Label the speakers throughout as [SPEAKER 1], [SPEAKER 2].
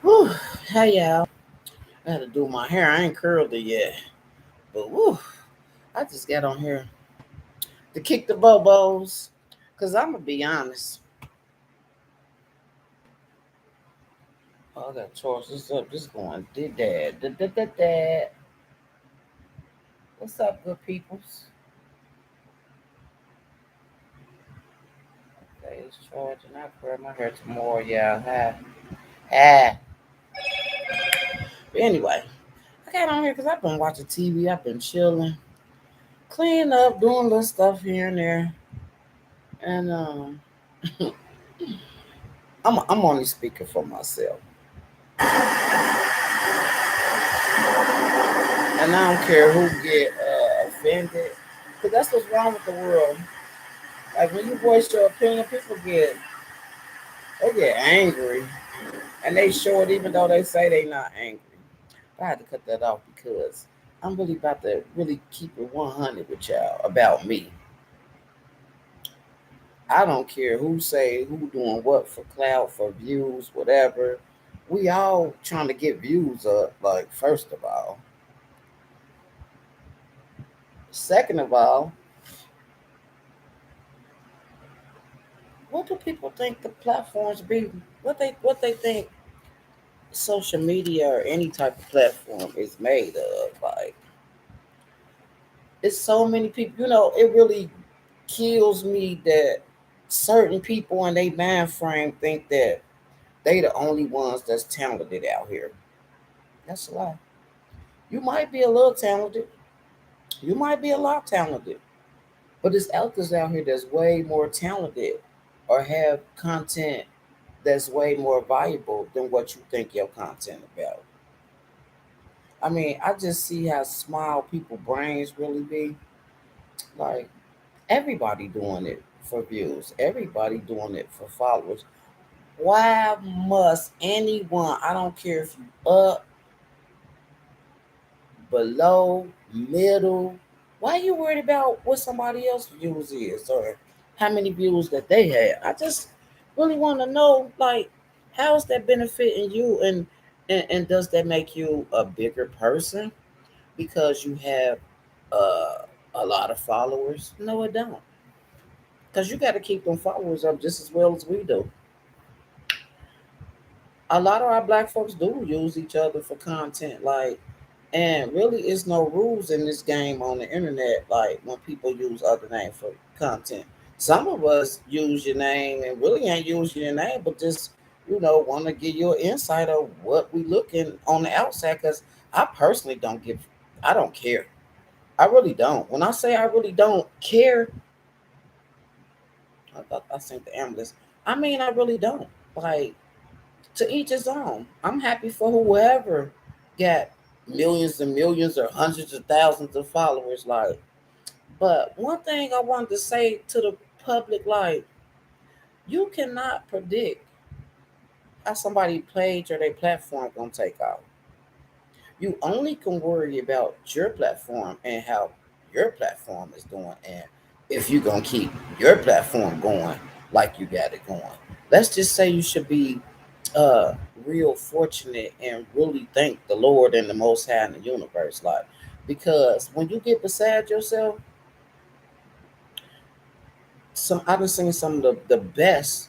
[SPEAKER 1] Whew. Hey y'all. I had to do my hair. I ain't curled it yet. But whew, I just got on here to kick the bobos. Cause I'm gonna be honest. Oh, I got charge this up. This going did that. Did. What's up, good peoples? Okay, it's charging. I'll curl my hair tomorrow, y'all. Hi. But anyway, I got on here because I've been watching TV. I've been chilling, cleaning up, doing little stuff here and there. And I'm only speaking for myself. And I don't care who get offended, because that's what's wrong with the world. Like when you voice your opinion, people get angry, and they show it even though they say they not angry. I had to cut that off because I'm really about to really keep it 100 with y'all about me. I don't care who say who doing what for clout, for views, whatever. We all trying to get views up. Like first of all, second of all, what do people think the platforms be? What they think social media or any type of platform is made of? Like, it's so many people. It really kills me that certain people in their mind frame think that they the only ones that's talented out here. That's a lie. You might be a little talented. You might be a lot talented. But there's others out here that's way more talented or have content that's way more valuable than what you think your content about. I mean, I just see how small people brains really be. Like everybody doing it for views, everybody doing it for followers. Why must anyone? I don't care if you up, below, middle. Why you worried about what somebody else views is or how many views that they have? I just really want to know, like, how is that benefiting you, and does that make you a bigger person because you have a lot of followers? No, it don't. Because you got to keep them followers up just as well as we do. A lot of our black folks do use each other for content, like, and really, it's no rules in this game on the internet. Like when people use other names for content, some of us use your name and really ain't using your name, but just want to give you an insight of what we looking on the outside. Because I personally don't give, I don't care. I really don't. When I say I really don't care, I thought I sent the ambulance. I mean, I really don't. Like, to each his own. I'm happy for whoever got millions and millions or hundreds of thousands of followers. Like, but one thing I wanted to say to the public, like, you cannot predict how somebody page or their platform gonna take off. You only can worry about your platform and how your platform is doing, and if you're gonna keep your platform going like you got it going. Let's just say you should be uh real fortunate and really thank the Lord and the Most High in the universe, like, because when you get beside yourself, some I've been seeing some of the best,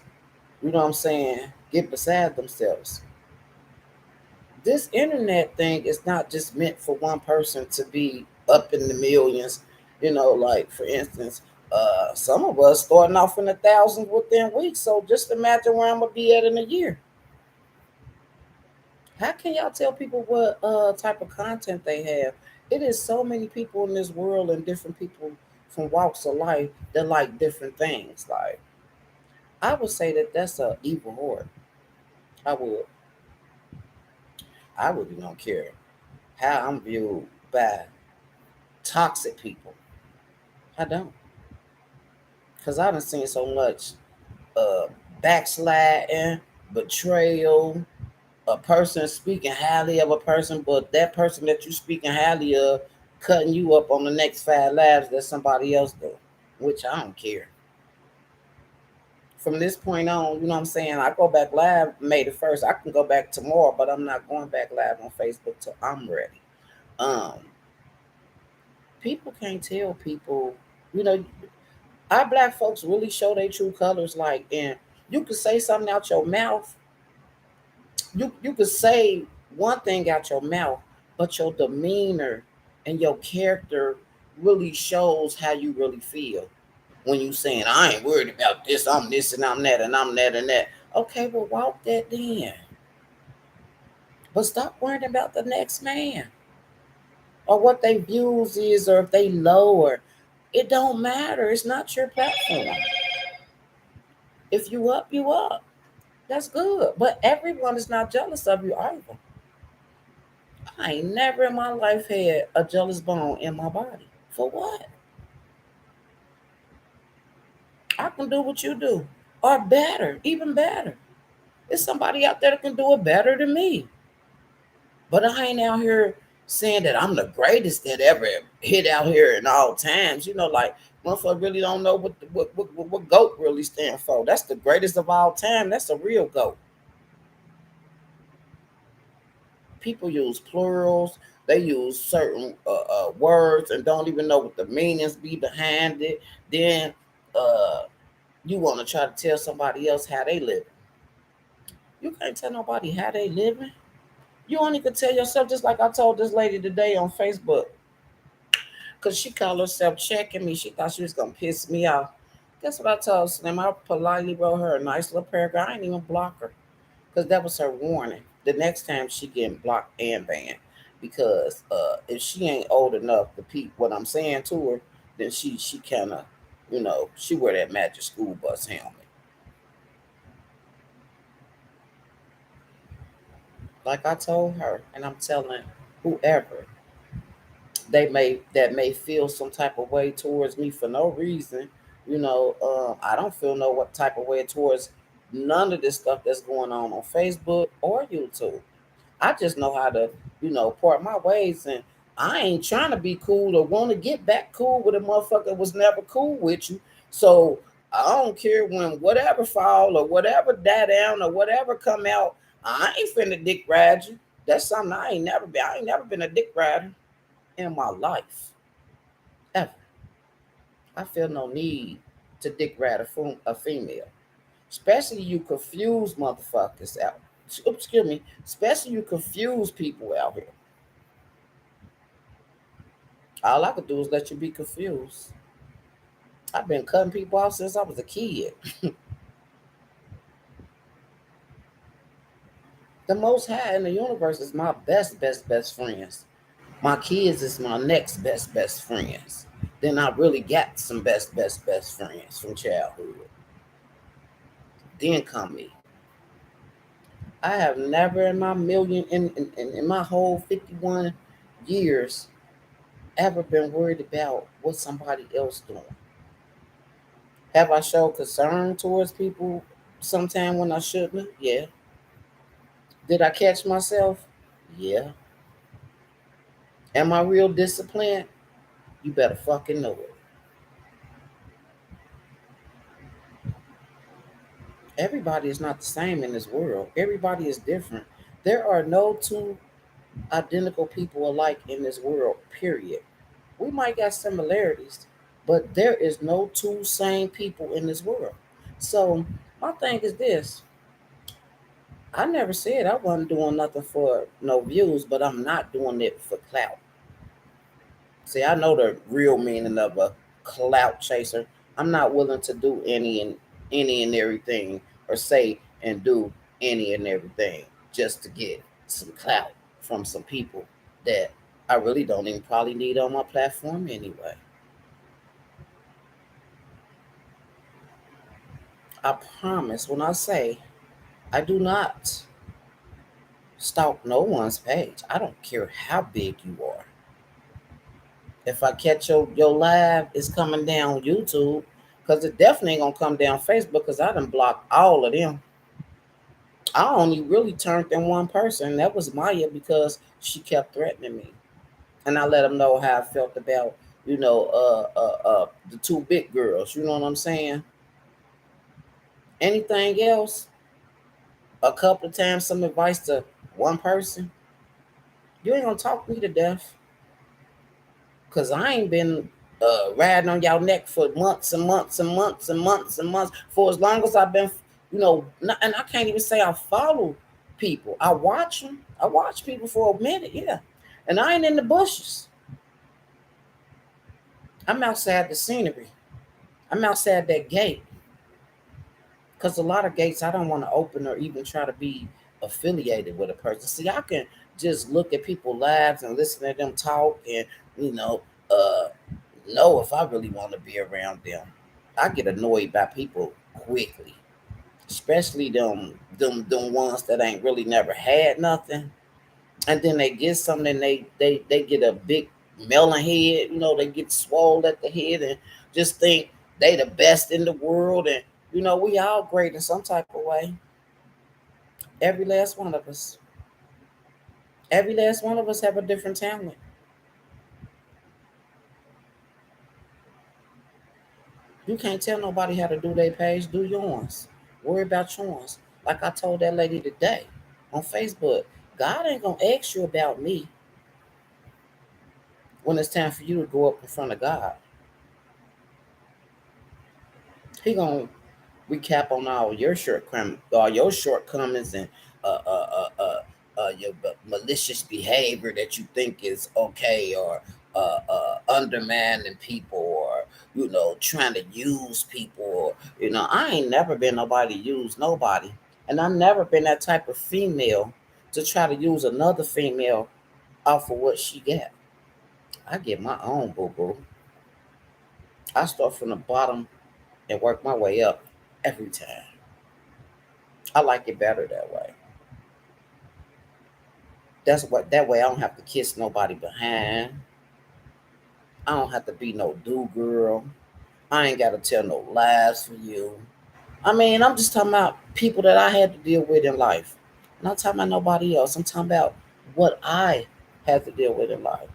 [SPEAKER 1] get beside themselves. This internet thing is not just meant for one person to be up in the millions. Like for instance, some of us starting off in the thousands within weeks. So just imagine where I'm gonna be at in a year. How can y'all tell people what type of content they have? It is so many people in this world and different people from walks of life that like different things. Like, I would say that that's a evil horde. I would. I really don't care how I'm viewed by toxic people. I don't, cause I done seen so much uh backsliding, betrayal, a person speaking highly of a person, but that person that you speaking highly of cutting you up on the next 5 lives that somebody else do, which I don't care. from this point on, you know what I'm saying? I go back live May the 1st. I can go back tomorrow, but I'm not going back live on Facebook till I'm ready. Um, People can't tell people, you know, our black folks really show their true colors. Like, and you could say something out your mouth. You could say one thing out your mouth, but your demeanor and your character really shows how you really feel. When you saying, I ain't worried about this, I'm this and I'm that and I'm that and that. Okay, well, walk that then. But stop worrying about the next man or what their views is or if they low or it don't matter. It's not your platform. If you up, you up. That's good. But everyone is not jealous of you either. I ain't never in my life had a jealous bone in my body. For what? I can do what you do. Or better, even better. There's somebody out there that can do it better than me. But I ain't out here saying that I'm the greatest that ever hit out here in all times. You know, like motherfucker really don't know what GOAT really stand for. That's the greatest of all time. That's a real GOAT. People use plurals. They use certain words and don't even know what the meanings be behind it. Then uh, you want to try to tell somebody else how they live. You can't tell nobody how they living. You only could tell yourself, just like I told this lady today on Facebook, because she called herself checking me. She thought she was going to piss me off. Guess what I told Slim? I politely wrote her a nice little paragraph. I ain't even block her because that was her warning. The next time she getting blocked and banned. Because if she ain't old enough to peep what I'm saying to her, then she kind of, she wear that magic school bus helmet. Like I told her, and I'm telling whoever that may feel some type of way towards me for no reason. I don't feel no what type of way towards none of this stuff that's going on Facebook or YouTube. I just know how to, part my ways, and I ain't trying to be cool or want to get back cool with a motherfucker that was never cool with you. So I don't care when whatever fall or whatever die down or whatever come out. I ain't finna dick ride you. That's something I ain't never been. I ain't never been a dick rider in my life ever. I feel no need to dick ride a female, especially you confuse motherfuckers out. Excuse me, especially you confuse people out here. All I could do is let you be confused. I've been cutting people off since I was a kid. The most high in the universe is my best friends. My kids is my next best friends. Then I really got some best friends from childhood. Then come me. I have never in my million in my whole 51 years ever been worried about what somebody else doing. Have I showed concern towards people sometime when I shouldn't? Yeah. Did I catch myself? Yeah. Am I real disciplined? You better fucking know it. Everybody is not the same in this world. Everybody is different. There are no two identical people alike in this world, period. We might got similarities, but there is no two same people in this world. So my thing is this. I never said I wasn't doing nothing for no views, but I'm not doing it for clout. See, I know the real meaning of a clout chaser. I'm not willing to do any and everything or say and do any and everything just to get some clout from some people that I really don't even probably need on my platform anyway. I promise when I say I do not stalk no one's page. I don't care how big you are. If I catch your live, it's coming down YouTube because it definitely ain't gonna come down Facebook because I done blocked all of them. I only really turned in one person. That was Maya because she kept threatening me, and I let them know how I felt about the two big girls. You know what I'm saying? Anything else, a couple of times, some advice to one person, you ain't gonna talk me to death. Cause I ain't been riding on y'all neck for months and months and months and months and months for as long as I've been, and I can't even say I follow people. I watch them. I watch people for a minute, yeah. And I ain't in the bushes. I'm outside the scenery. I'm outside that gate. Because a lot of gates I don't want to open or even try to be affiliated with a person. See, I can just look at people's lives and listen to them talk and, you know if I really want to be around them. I get annoyed by people quickly, especially them ones that ain't really never had nothing, and then they get something and they get a big melon head. They get swole at the head and just think they the best in the world, and we all great in some type of way. Every last one of us. Every last one of us have a different talent. You can't tell nobody how to do their page. Do yours. Worry about yours. Like I told that lady today on Facebook, God ain't gonna ask you about me when it's time for you to go up in front of God. He gonna recap on all your shortcomings and your malicious behavior that you think is okay, or undermining people, or trying to use people. Or, I ain't never been nobody to use nobody, and I've never been that type of female to try to use another female off of what she got. I get my own boo boo. I start from the bottom and work my way up every time. I like it better that way. That way I don't have to kiss nobody behind. I don't have to be no do girl. I ain't gotta tell no lies for you. I mean, I'm just talking about people that I had to deal with in life. I'm not talking about nobody else. I'm talking about what I had to deal with in life.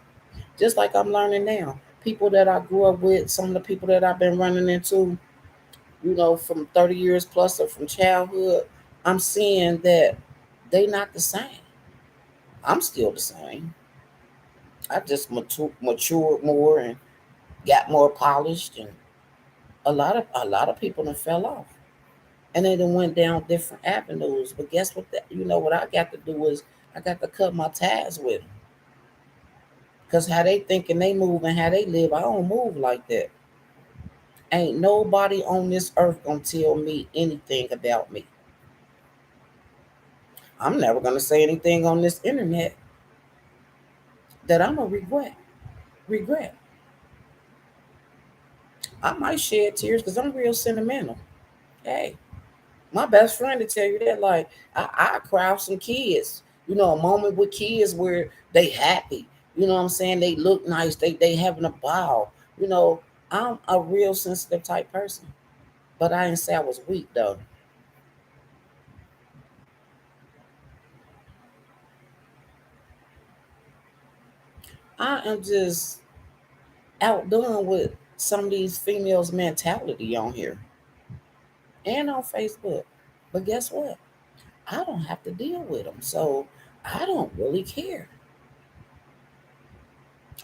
[SPEAKER 1] Just like I'm learning now. People that I grew up with, some of the people that I've been running into, from 30 years plus or from childhood, I'm seeing that they not the same. I'm still the same. I just matured more and got more polished, and a lot of people done fell off, and they done went down different avenues. But guess what? What I got to do is I got to cut my ties with them, because how they think and they move and how they live, I don't move like that. Ain't nobody on this earth gonna tell me anything about me. I'm never gonna say anything on this internet that I'm gonna regret. I might shed tears because I'm real sentimental. Hey, my best friend to tell you that, like, I cry for some kids. A moment with kids where they happy. You know what I'm saying? They look nice. They having a ball. I'm a real sensitive type person. But I didn't say I was weak though. I am just outdone with some of these females' mentality on here and on Facebook. But guess what? I don't have to deal with them. So I don't really care.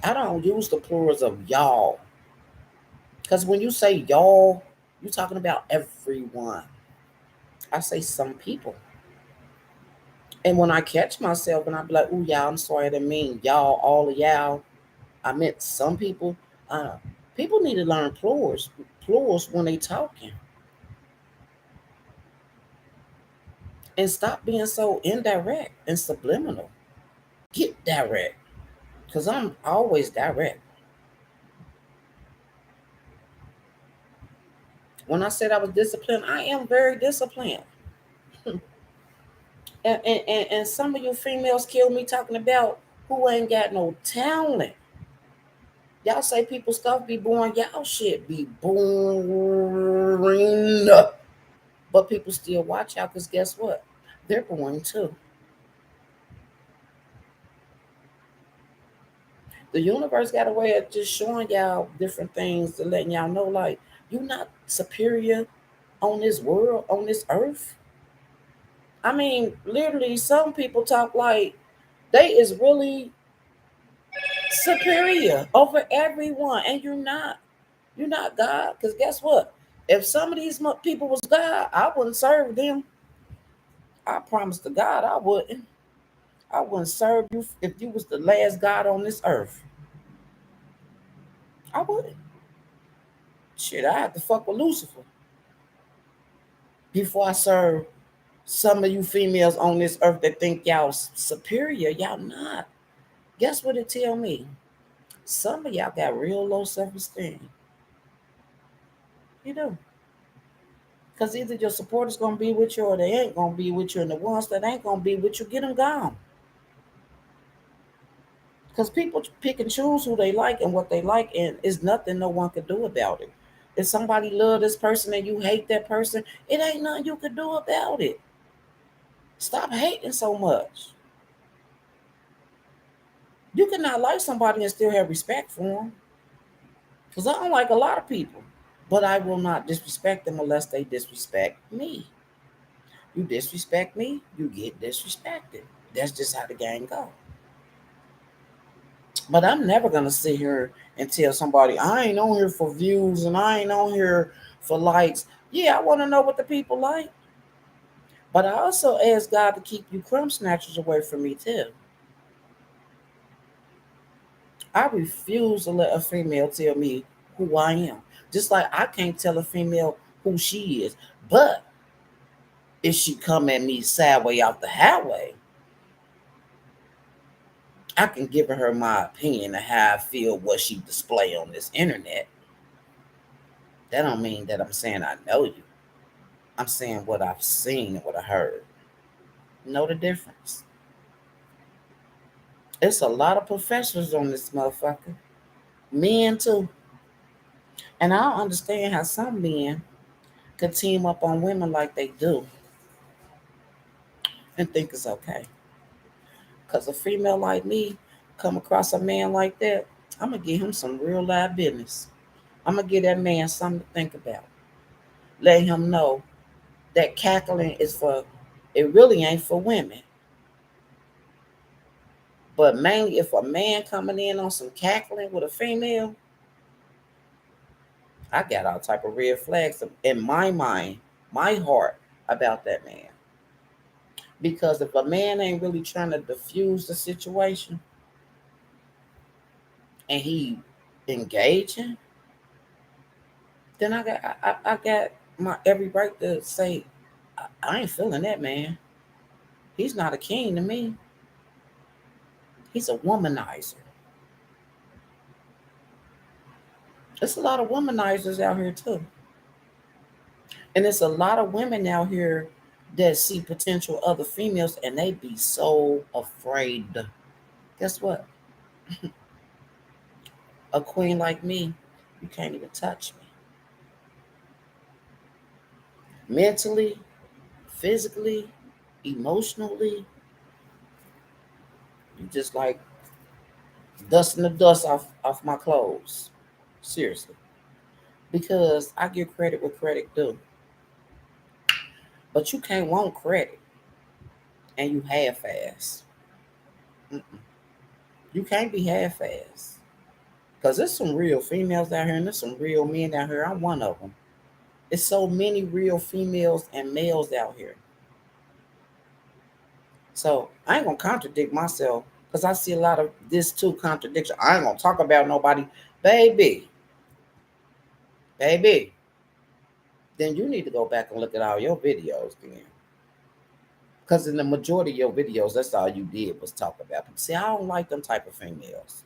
[SPEAKER 1] I don't use the plurals of y'all. Because when you say y'all, you're talking about everyone. I say some people. And when I catch myself and I be like, ooh, y'all, I'm sorry, I didn't mean y'all, all of y'all. I meant some people. Uh, People need to learn plurals when they talking, and stop being so indirect and subliminal. Get direct. Because I'm always direct. When I said I was disciplined, I am very disciplined. And some of you females kill me talking about who ain't got no talent. Y'all say people stuff be boring. Y'all shit be boring. But people still watch y'all because guess what? They're boring too. The universe got a way of just showing y'all different things to letting y'all know, like, you're not superior on this world, on this earth. I mean, literally, some people talk like they is really superior over everyone, and you're not. You're not God. Because guess what? If some of these people was God, I wouldn't serve them. I promise to God, I wouldn't. I wouldn't serve you if you was the last God on this earth. I wouldn't. Shit, I have to fuck with Lucifer before I serve some of you females on this earth that think y'all superior. Y'all not. Guess what it tell me? Some of y'all got real low self-esteem. You do. Because either your supporters going to be with you or they ain't going to be with you. And the ones that ain't going to be with you, get them gone. Because people pick and choose who they like and what they like, and it's nothing no one can do about it. If somebody love this person and you hate that person, it ain't nothing you can do about it. Stop hating so much. You cannot like somebody and still have respect for them. Because I don't like a lot of people, but I will not disrespect them unless they disrespect me. You disrespect me, you get disrespected. That's just how the game goes. But I'm never gonna sit here and tell somebody I ain't on here for views and I ain't on here for likes. Yeah, I want to know what the people like. But I also ask God to keep you crumb snatchers away from me too. I refuse to let a female tell me who I am. Just like I can't tell a female who she is. But if she come at me sideways out the highway, I can give her my opinion of how I feel what she display on this internet. That don't mean that I'm saying I know you. I'm saying what I've seen and what I heard. Know the difference. It's a lot of professionals on this motherfucker. Men too. And I don't understand how some men could team up on women like they do and think it's okay. Because a female like me come across a man like that, I'm going to give him some real live business. I'm going to give that man something to think about. Let him know that cackling is for, it really ain't for women. But mainly if a man coming in on some cackling with a female, I got all type of red flags in my mind, my heart about that man. Because if a man ain't really trying to diffuse the situation and he engaging, then I got my every right to say I ain't feeling that man. He's not a king to me. He's a womanizer. There's a lot of womanizers out here too. And there's a lot of women out here that see potential other females and they be so afraid. Guess what? A queen like me, you can't even touch me. Mentally, physically, emotionally, you just like dusting the dust off my clothes. Seriously. Because I give credit where credit due. But you can't want credit and you half-ass. Mm-mm. You can't be half-ass. Because there's some real females out here and there's some real men out here. I'm one of them. There's so many real females and males out here. So I ain't gonna contradict myself because I see a lot of this too contradiction. I ain't gonna talk about nobody, baby, baby. Then you need to go back and look at all your videos then. Because in the majority of your videos, that's all you did was talk about them. See, I don't like them type of females.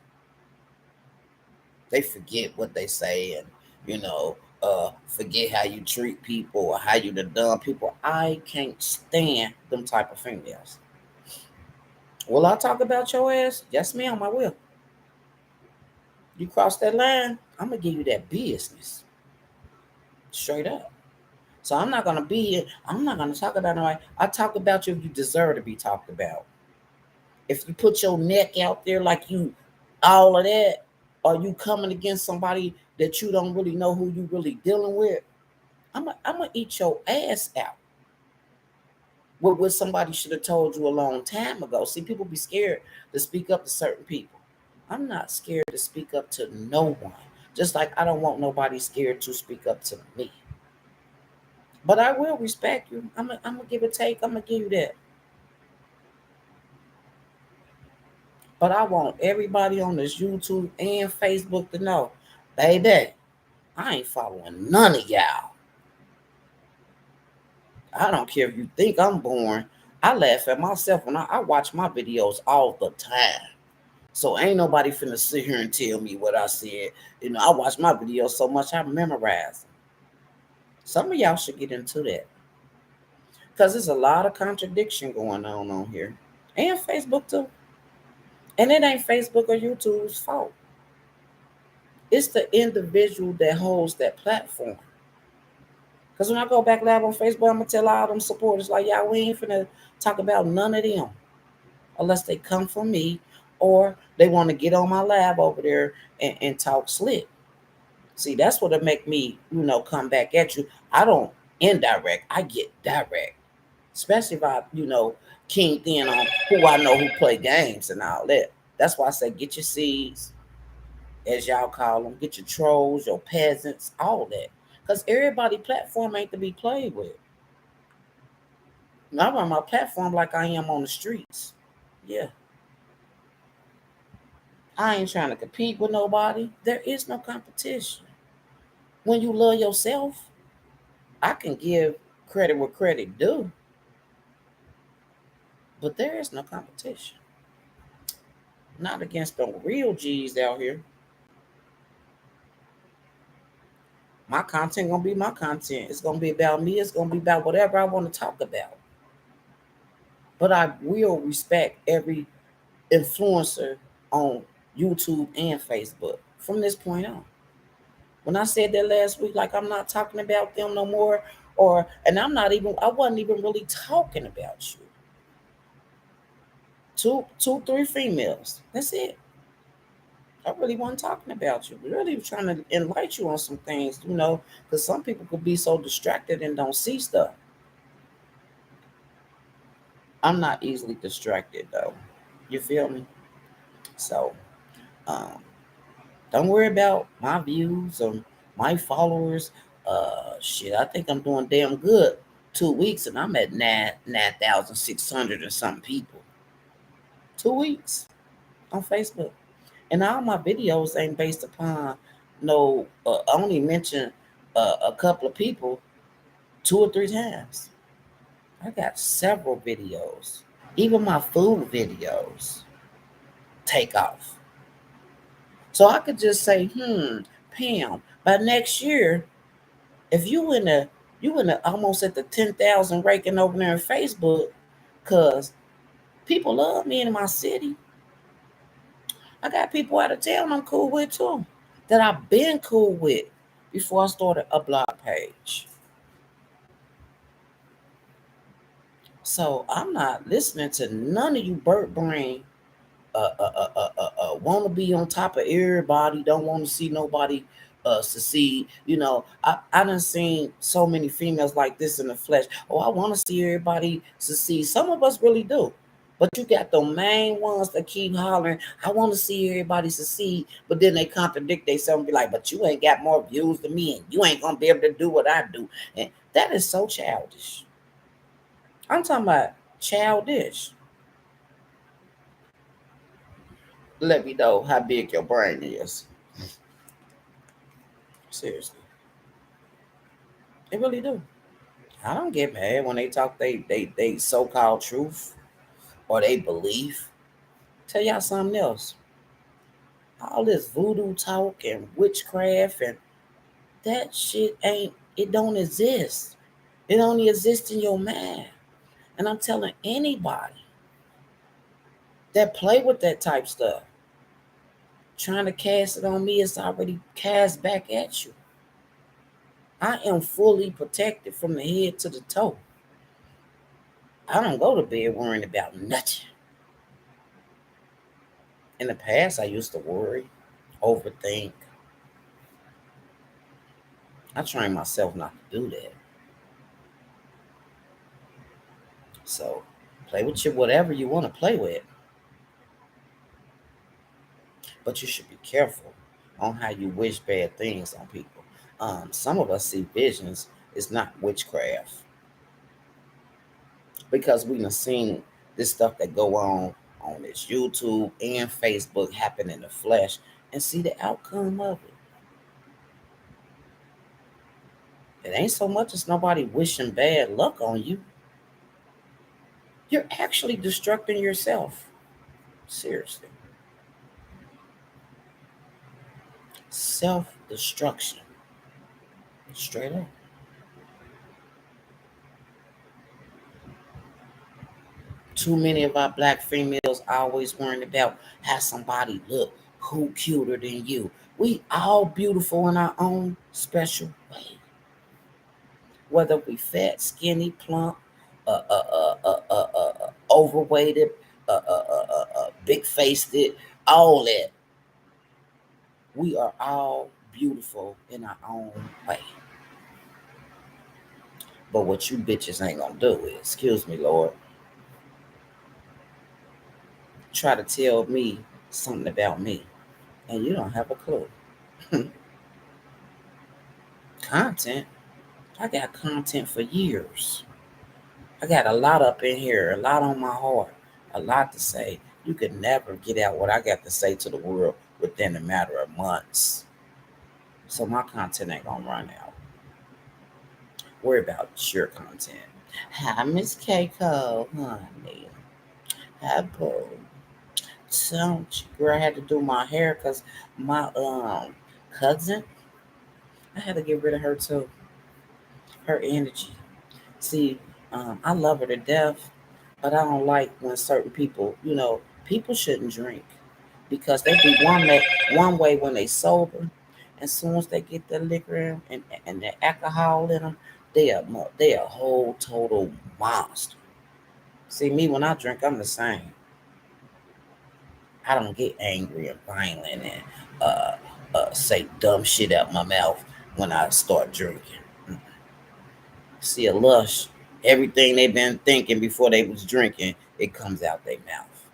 [SPEAKER 1] They forget what they say and forget how you treat people or how you done people. I can't stand them type of females. Will I talk about your ass? Yes, ma'am, I will. You cross that line, I'm gonna give you that business. Straight up. So I'm not gonna talk about nobody. I talk about you if you deserve to be talked about. If you put your neck out there like you all of that, or you coming against somebody that you don't really know who you really dealing with, I'm gonna eat your ass out. What somebody should have told you a long time ago. See, people be scared to speak up to certain people. I'm not scared to speak up to no one. Just like I don't want nobody scared to speak up to me. But I will respect you. I'm gonna give a take. I'm gonna give you that. But I want everybody on this YouTube and Facebook to know, baby, I ain't following none of y'all. I don't care if you think I'm boring. I laugh at myself when I watch my videos all the time. So ain't nobody finna sit here and tell me what I said. I watch my videos so much I memorize them. Some of y'all should get into that. Because there's a lot of contradiction going on here. And Facebook too. And it ain't Facebook or YouTube's fault. It's the individual that holds that platform. Because when I go back live on Facebook, I'm going to tell all them supporters, like, y'all, we ain't finna talk about none of them unless they come from me or they want to get on my live over there and talk slick. See, that's what'll make me, come back at you. I don't indirect, I get direct. Especially if I, keyed in on who I know who play games and all that. That's why I say get your seeds, as y'all call them, get your trolls, your peasants, all that. Because everybody platform ain't to be played with. I run my platform like I am on the streets. Yeah. I ain't trying to compete with nobody. There is no competition. When you love yourself, I can give credit where credit due, but there is no competition. Not against the real G's out here. My content gonna be my content. It's gonna be about me. It's gonna be about whatever I want to talk about. But I will respect every influencer on YouTube and Facebook from this point on. When I said that last week, like I'm not talking about them no more, and I wasn't even really talking about you. Two, three females. That's it. I really wasn't talking about you. I really was trying to enlighten you on some things, because some people could be so distracted and don't see stuff. I'm not easily distracted though. You feel me? So, um, don't worry about my views or my followers. Shit, I think I'm doing damn good. 2 weeks and I'm at 9,600 and something people. 2 weeks on Facebook, and all my videos ain't based upon no. I only mention a couple of people 2 or 3 times. I got several videos. Even my food videos take off. So I could just say, Pam, by next year, if you in the almost at the 10,000 ranking over there on Facebook, cause people love me in my city. I got people out of town I'm cool with too, that I've been cool with before I started a blog page. So I'm not listening to none of you bird brain want to be on top of everybody, don't want to see nobody succeed. I done seen so many females like this in the flesh. Oh, I want to see everybody succeed. Some of us really do. But you got the main ones that keep hollering, I want to see everybody succeed, but then they contradict themselves and be like, but you ain't got more views than me, and you ain't going to be able to do what I do. And that is so childish. I'm talking about childish. Let me know how big your brain is. Seriously. They really do. I don't get mad when they talk they so-called truth or they belief. Tell y'all something else. All this voodoo talk and witchcraft and that shit it don't exist. It only exists in your mind. And I'm telling anybody that play with that type stuff, trying to cast it on me, it's already cast back at you. I am fully protected from the head to the toe. I don't go to bed worrying about nothing. In the past, I used to worry, overthink. I train myself not to do that. So play with you whatever you want to play with, but you should be careful on how you wish bad things on people. Some of us see visions. It's not witchcraft because we done seen this stuff that go on this YouTube and Facebook happen in the flesh and see the outcome of it. It ain't so much as nobody wishing bad luck on you. You're actually destructing yourself. Seriously. Self destruction. Straight up. Too many of our black females always worrying about how somebody look, who cuter than you. We all beautiful in our own special way. Whether we fat, skinny, plump, overweighted, big faced, all that. We are all beautiful in our own way. But what you bitches ain't gonna do is, excuse me, Lord, try to tell me something about me, and you don't have a clue. Content. I got content for years. I got a lot up in here, a lot on my heart, a lot to say. You could never get out what I got to say to the world within a matter of months. So my content ain't gonna run out. Worry about your content. Hi, Miss Keiko, honey. Hi, boo. So, girl, I had to do my hair because my cousin, I had to get rid of her too. Her energy. See, I love her to death, but I don't like when certain people, people shouldn't drink because they be one way when they sober. As soon as they get the liquor and the alcohol in them, they a whole total monster. See, me when I drink, I'm the same. I don't get angry and violent and say dumb shit out my mouth when I start drinking. See a lush, everything they've been thinking before they was drinking, it comes out their mouth.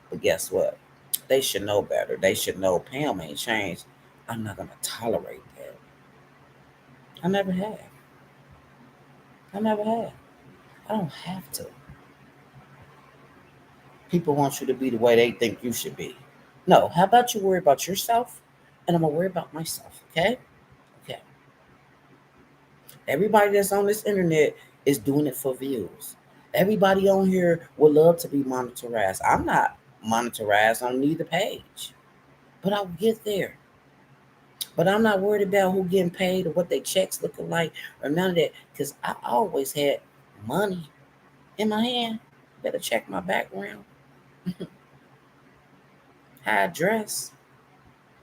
[SPEAKER 1] But guess what? They should know better. They should know Pam ain't changed. I'm not gonna tolerate that. I never have. I never have. I don't have to. People want you to be the way they think you should be. No, how about you worry about yourself and I'm gonna worry about myself, okay? Okay. Everybody that's on this internet is doing it for views. Everybody on here would love to be monetized. I'm not monetized on neither page, but I'll get there. But I'm not worried about who getting paid or what their checks looking like or none of that because I always had money in my hand. Better check my background, how I dress,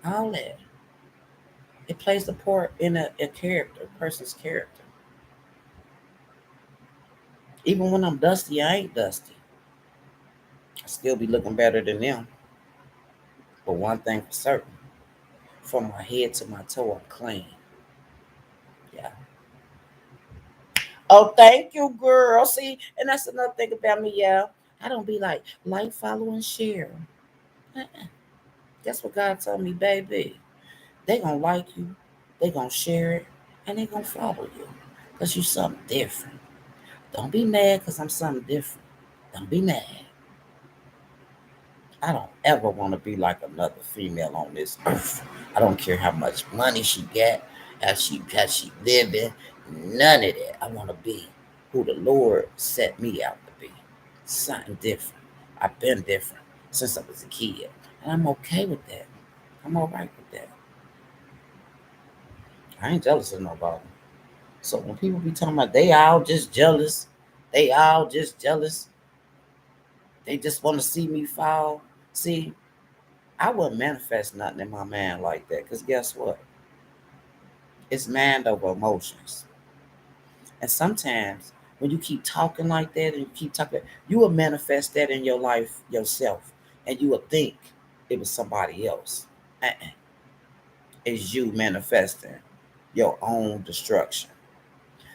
[SPEAKER 1] all that. It plays a part in a character, a person's character. Even when I'm dusty, I ain't dusty. I still be looking better than them. But one thing for certain, from my head to my toe, I'm clean. Yeah. Oh, thank you, girl. See, and that's another thing about me, yeah. I don't be like, follow, and share. Uh-uh. That's what God told me, baby. They gonna like you, they gonna share it, and they gonna follow you. Cause you something different. Don't be mad because I'm something different. Don't be mad. I don't ever want to be like another female on this earth. I don't care how much money she got, how she living, none of that. I want to be who the Lord set me out to be. Something different. I've been different since I was a kid. And I'm okay with that. I'm all right with that. I ain't jealous of nobody. So when people be talking about they all just jealous, they all just jealous, they just want to see me fall. See, I wouldn't manifest nothing in my mind like that. Because guess what? It's mind over emotions. And sometimes when you keep talking like that and you keep talking, you will manifest that in your life yourself. And you will think it was somebody else. Uh-uh. It's you manifesting. your own destruction.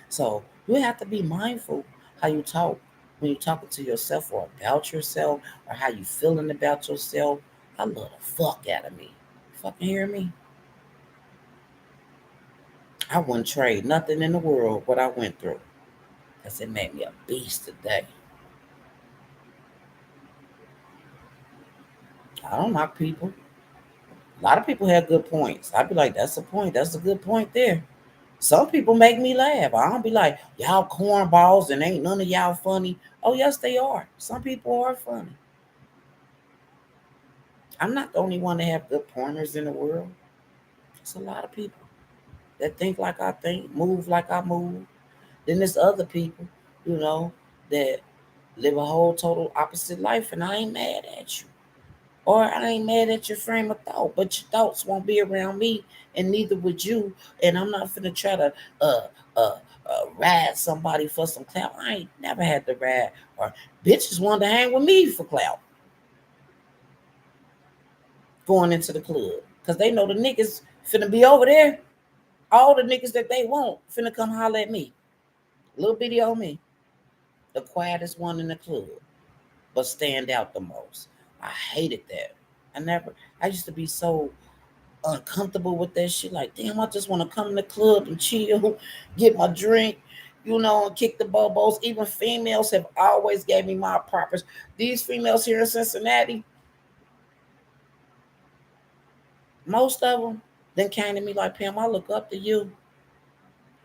[SPEAKER 1] So you have to be mindful how you talk when you're talking to yourself or about yourself or how you feeling about yourself. I love the fuck out of me. Fucking hear me? I wouldn't trade nothing in the world what I went through because it made me a beast today. I don't knock people. A lot of people have good points. I'd be like, that's a point. That's a good point there. Some people make me laugh. I don't be like, y'all cornballs and ain't none of y'all funny. Oh, yes, they are. Some people are funny. I'm not the only one that have good pointers in the world. It's a lot of people that think like I think, move like I move. Then there's other people, you know, that live a whole total opposite life, and I ain't mad at you. Or I ain't mad at your frame of thought, but your thoughts won't be around me, and neither would you. And I'm not finna try to ride somebody for some clout. I ain't never had to ride, or bitches want to hang with me for clout going into the club. Because they know the niggas finna be over there. All the niggas that they want finna come holler at me. Little bitty on me. The quietest one in the club, but stand out the most. I hated that. I used to be so uncomfortable with that shit. Like, damn, I just want to come in the club and chill, get my drink, and kick the bubbles. Even females have always gave me my props. These females here in Cincinnati, most of them, then came to me like, Pam, I look up to you.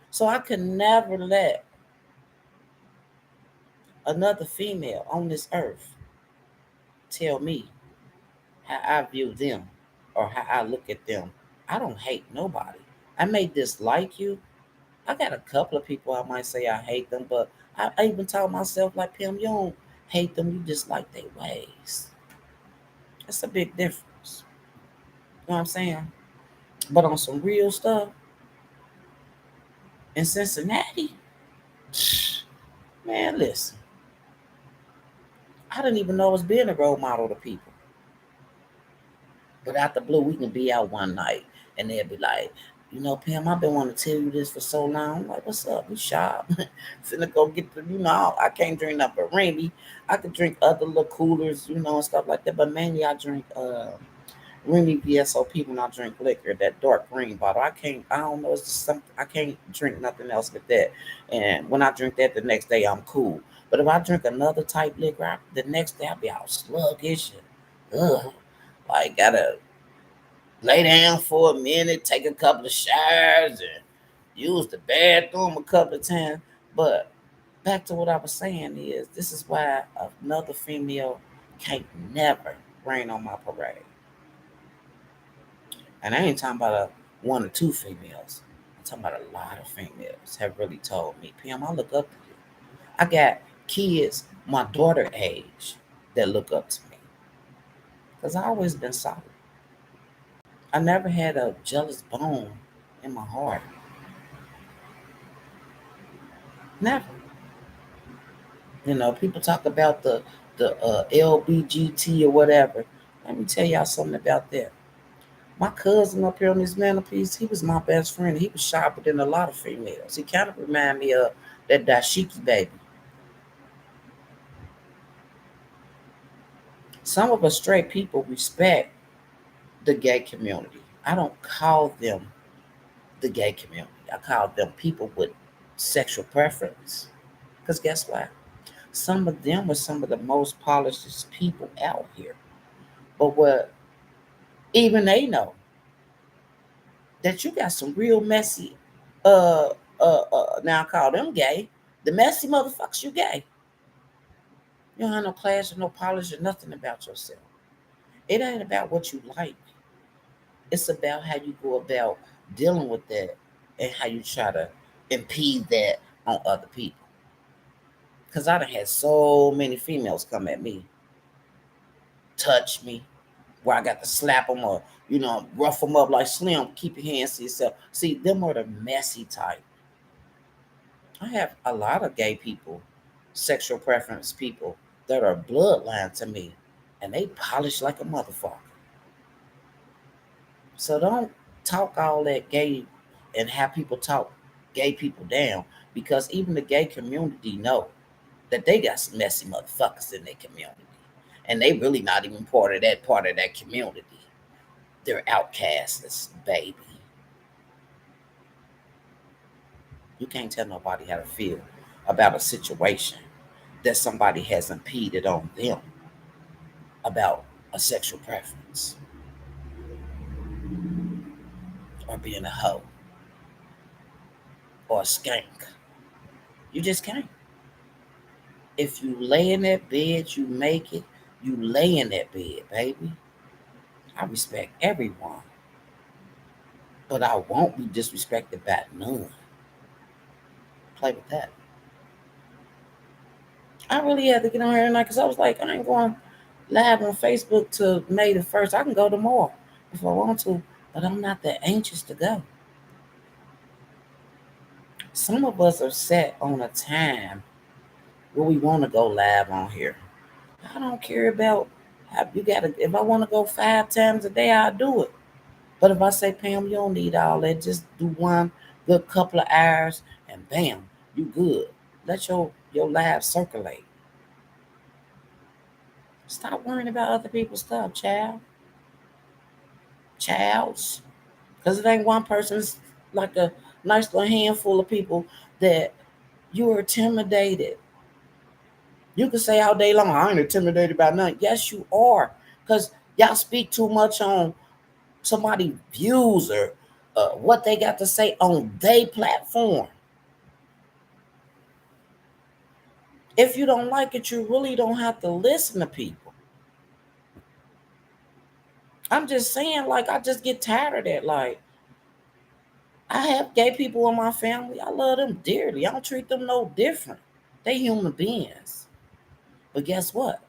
[SPEAKER 1] So I could never let another female on this earth tell me how I view them or how I look at them. I don't hate nobody. I may dislike you. I got a couple of people I might say I hate them, but I even told myself like, Pam, you don't hate them, you just like their ways. That's a big difference. You know what I'm saying? But on some real stuff in Cincinnati, man, listen, I didn't even know I was being a role model to people. But out the blue, we can be out one night and they'll be like, Pam, I've been wanting to tell you this for so long. I'm like, what's up? We shop. Finna go get I can't drink nothing but Remy. I could drink other little coolers, and stuff like that. But mainly I drink Remy VSOP when I drink liquor, that dark green bottle. I don't know, it's just something, I can't drink nothing else but that. And when I drink that the next day, I'm cool. But if I drink another type liquor, the next day I'll be all sluggish and like gotta lay down for a minute, take a couple of showers, and use the bathroom a couple of times. But back to what I was saying is this is why another female can't never rain on my parade. And I ain't talking about one or two females. I'm talking about a lot of females have really told me, Pam, I look up to you. I got kids my daughter age that look up to me. Because I always been solid. I never had a jealous bone in my heart. Never. People talk about the LBGT or whatever. Let me tell y'all something about that. My cousin up here on this mantelpiece, he was my best friend. He was sharper than a lot of females. He kind of remind me of that dashiki baby. Some of us straight people respect the gay community. I don't call them the gay community. I call them people with sexual preference. Because guess what? Some of them are some of the most polished people out here. But what even they know that you got some real messy uh now I call them gay. The messy motherfuckers, you gay. You don't have no class or no polish or nothing about yourself. It ain't about what you like. It's about how you go about dealing with that and how you try to impede that on other people. Cause I done had so many females come at me, touch me, where I got to slap them or, rough them up like Slim, keep your hands to yourself. See, them are the messy type. I have a lot of gay people, sexual preference people that are bloodline to me, and they polish like a motherfucker. So don't talk all that gay and have people talk gay people down, because even the gay community know that they got some messy motherfuckers in their community, and they really not even part of that community. They're outcasts, baby. You can't tell nobody how to feel about a situation that somebody has impeded on them about a sexual preference or being a hoe or a skank. You just can't. If you lay in that bed, you make it. You lay in that bed, baby. I respect everyone, but I won't be disrespected by none. Play with that. I really had to get on here tonight because I was like, I ain't going live on Facebook till May the 1st. I can go tomorrow if I want to, but I'm not that anxious to go. Some of us are set on a time where we want to go live on here. I don't care about how you gotta. If I want to go 5 times a day, I'll do it. But if I say, Pam, you don't need all that, just do one good couple of hours, and bam, you good. Let your live circulate. Stop worrying about other people's stuff, child. Childs. Because it ain't one person. It's like a nice little handful of people that you are intimidated. You can say all day long, I ain't intimidated by nothing. Yes, you are. Because y'all speak too much on somebody's views or what they got to say on their platform. If you don't like it, you really don't have to listen to people. I'm just saying, like, I just get tired of that. Like, I have gay people in my family. I love them dearly. I don't treat them no different. They human beings. But guess what?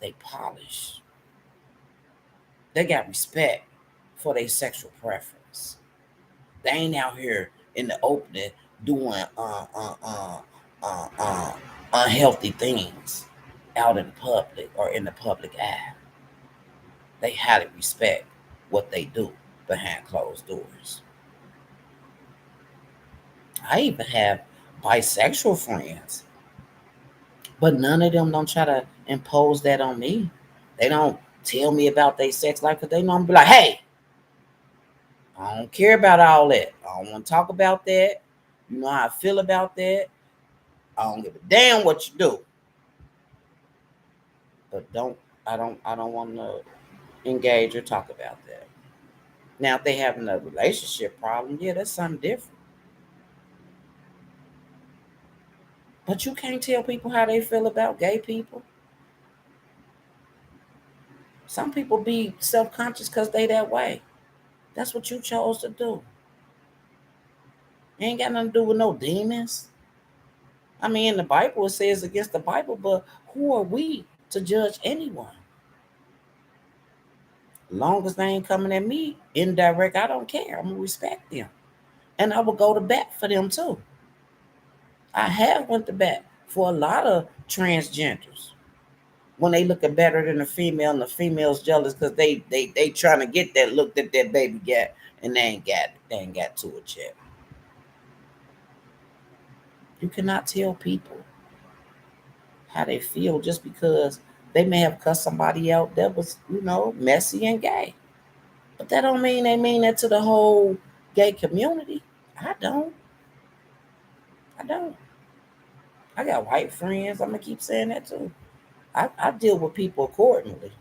[SPEAKER 1] They polish. They got respect for their sexual preference. They ain't out here in the open doing unhealthy things out in public or in the public eye. They highly respect what they do behind closed doors. I even have bisexual friends, but none of them don't try to impose that on me. They don't tell me about their sex life because they know I'm be like, hey, I don't care about all that. I don't want to talk about that. You know how I feel about that. I don't give a damn what you do. But I don't want to engage or talk about that. Now if they having a relationship problem, yeah, that's something different. But you can't tell people how they feel about gay people. Some people be self-conscious because they that way. That's what you chose to do. It ain't got nothing to do with no demons. I mean, in the Bible it says against the Bible, but who are we to judge anyone? Long as they ain't coming at me indirect, I don't care. I'm gonna respect them, and I will go to bat for them too. I have went to bat for a lot of transgenders when they looking better than the female, and the female's jealous because they trying to get that look that that baby got, and they ain't got to it yet. You cannot tell people how they feel just because they may have cussed somebody out that was, messy and gay. But that don't mean they mean that to the whole gay community. I don't. I don't. I got white friends. I'm gonna keep saying that too. I deal with people accordingly,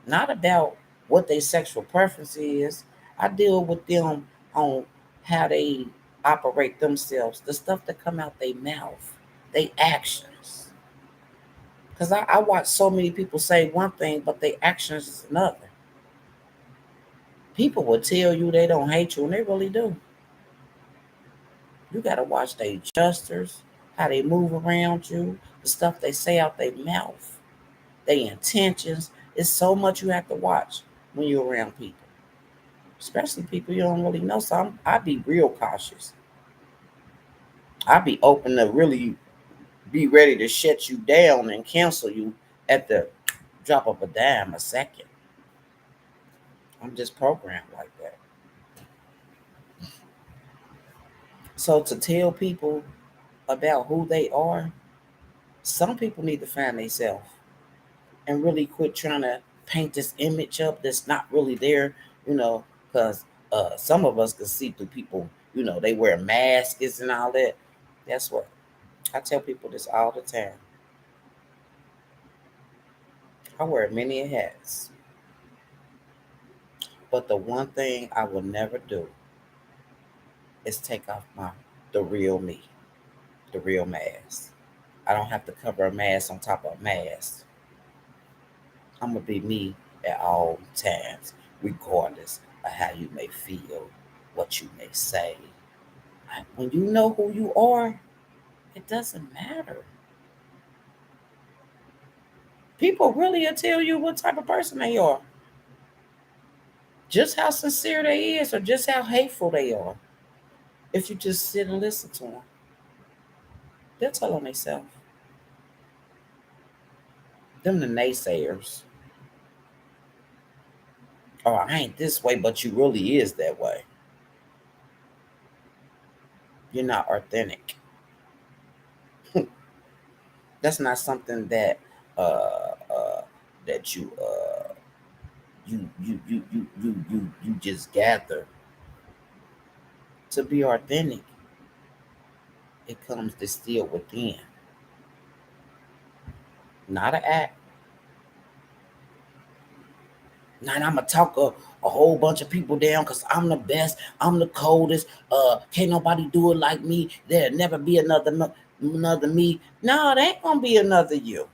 [SPEAKER 1] not about what their sexual preference is. I deal with them on how they operate themselves, the stuff that come out their mouth, their actions. Because I watch so many people say one thing, but their actions is another. People will tell you they don't hate you, and they really do. You gotta watch their gestures, how they move around you, the stuff they say out their mouth, their intentions. It's so much you have to watch when you're around people, especially people you don't really know. So I be real cautious. I be open to really be ready to shut you down and cancel you at the drop of a dime a second. I'm just programmed like that. So to tell people about who they are, some people need to find themselves and really quit trying to paint this image up that's not really there, you know, because some of us can see through people, they wear masks and all that. That's what I tell people this all the time. I wear many hats, but the one thing I will never do is take off the real me, the real mask. I don't have to cover a mask on top of a mask. I'm gonna be me at all times, regardless of how you may feel, what you may say. When you know who you are, it doesn't matter. People really will tell you what type of person they are, just how sincere they is, or just how hateful they are. If you just sit and listen to them, they'll tell on themselves. Them the naysayers. Oh, I ain't this way, but you really is that way. You're not authentic. That's not something that that you just gather. To be authentic, it comes distilled within, not an act. Now I'm gonna talk a whole bunch of people down because I'm the best. I'm the coldest. Can't nobody do it like me. There'll never be another me. No, there ain't gonna be another you.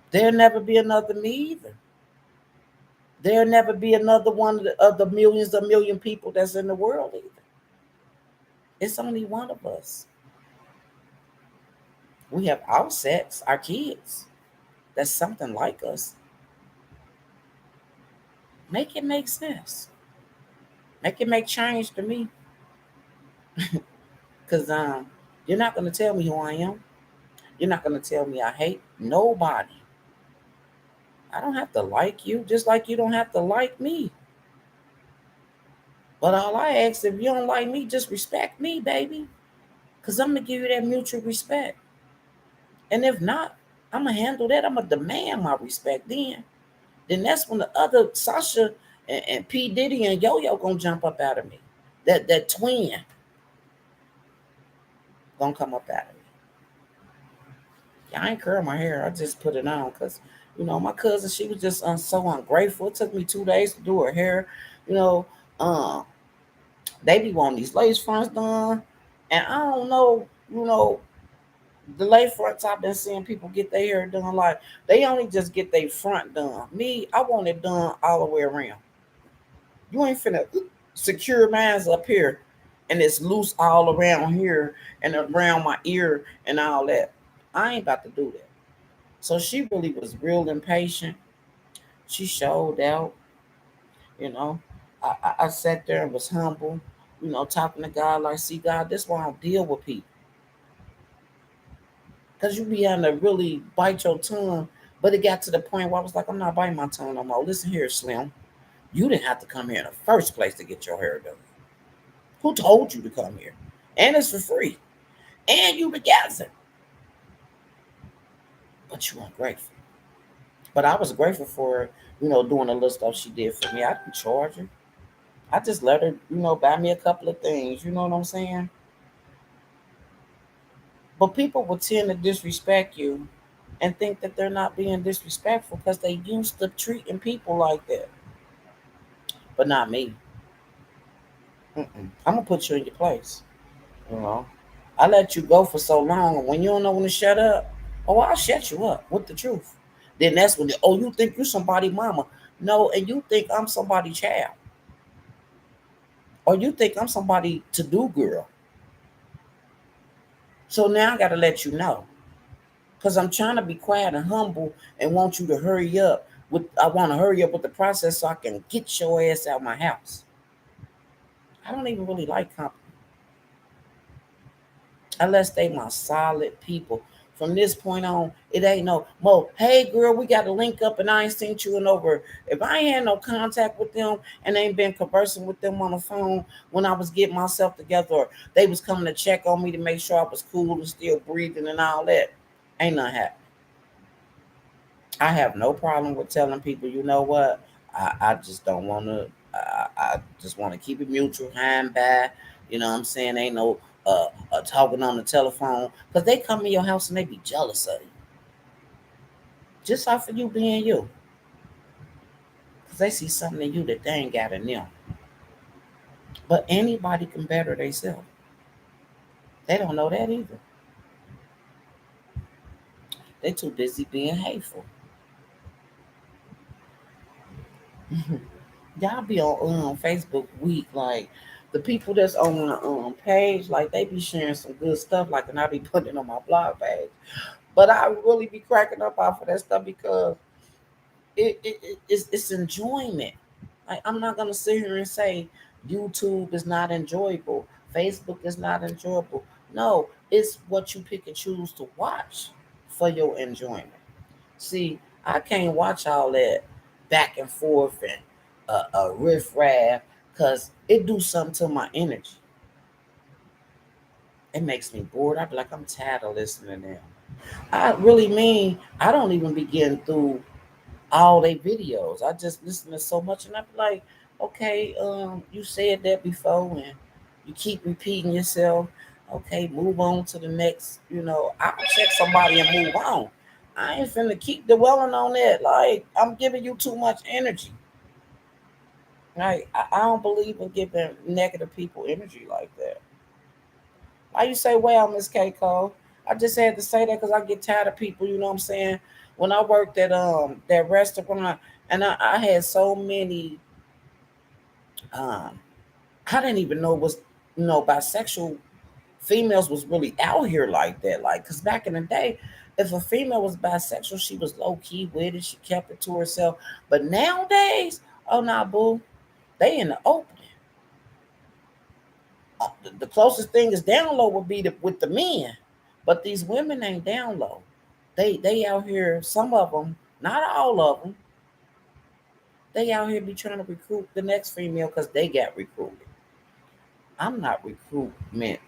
[SPEAKER 1] There'll never be another me either. There'll never be another one of the millions of million people that's in the world either. It's only one of us. We have offsets, our kids. That's something like us. Make it make sense. Make it make change to me. Cause you're not gonna tell me who I am. You're not gonna tell me I hate nobody. I don't have to like you, just like you don't have to like me. But all I ask, if you don't like me, just respect me, baby. Cause I'm gonna give you that mutual respect. And if not, I'm gonna handle that. I'm gonna demand my respect then that's when the other Sasha and P Diddy and Yo Yo gonna jump up out of me. That twin gonna come up out of me. Yeah, I ain't curl my hair. I just put it on because my cousin, she was just so ungrateful. It took me 2 days to do her hair. You know, um, they be wanting these lace fronts done, and I don't know. You know, the lace fronts I've been seeing people get their hair done, like they only just get their front done. Me, I want it done all the way around. You ain't finna secure mines up here and it's loose all around here and around my ear and all that. I ain't about to do that. So she really was real impatient. She showed out, you know. I sat there and was humble, talking to God like, see, God, this why I don't deal with people. Because you be having to really bite your tongue. But it got to the point where I was like, I'm not biting my tongue no more. Listen here, Slim. You didn't have to come here in the first place to get your hair done. Who told you to come here? And it's for free. And you together. But you weren't grateful. But I was grateful for her, doing the little stuff she did for me. I didn't charge her. I just let her, buy me a couple of things. You know what I'm saying? But people will tend to disrespect you and think that they're not being disrespectful because they used to treating people like that. But not me. I'm going to put you in your place. You know, I let you go for so long, and when you don't know when to shut up, oh, I'll shut you up with the truth. Then that's when, you think you somebody mama. No, and you think I'm somebody child. Or you think I'm somebody to do girl. So now I got to let you know. Because I'm trying to be quiet and humble and want you to hurry up. I want to hurry up with the process so I can get your ass out of my house. I don't even really like company. Unless they my solid people From this point on, it ain't no Mo. Hey girl, we got to link up, and I ain't seen you in over. If I ain't had no contact with them and ain't been conversing with them on the phone when I was getting myself together, or they was coming to check on me to make sure I was cool and still breathing and all that, ain't nothing happening. I have no problem with telling people, you know what, I just don't want to. I just want to keep it mutual, high and by. You know what I'm saying? Ain't no talking on the telephone because they come in your house and they be jealous of you just off of you being you because they see something in you that they ain't got in them. But anybody can better themselves. They don't know that either. They too busy being hateful. Y'all be on Facebook week like the people that's on the page like they be sharing some good stuff like and I be putting it on my blog page. But I really be cracking up off of that stuff because it's enjoyment. Like I'm not gonna sit here and say YouTube is not enjoyable, Facebook is not enjoyable. No, it's what you pick and choose to watch for your enjoyment. See, I can't watch all that back and forth and riff raff because it do something to my energy. It makes me bored. I be like, I'm tired of listening to them. I really mean I don't even begin through all their videos. I just listen to so much, and I be like, okay, you said that before, and you keep repeating yourself. Okay, move on to the next. I'll check somebody and move on. I ain't finna keep dwelling on that. Like I'm giving you too much energy. Like I don't believe in giving negative people energy like that. Why you say, well, Miss K Cole? I just had to say that because I get tired of people. You know what I'm saying? When I worked at that restaurant, and I had so many um I didn't even know it was bisexual females was really out here like that. Like, cause back in the day, if a female was bisexual, she was low key with it. She kept it to herself. But nowadays, oh nah, boo, they in the open. The closest thing is down low would be with the men, but these women ain't down low. They out here. Some of them, not all of them, they out here be trying to recruit the next female because they got recruited. I'm not recruitment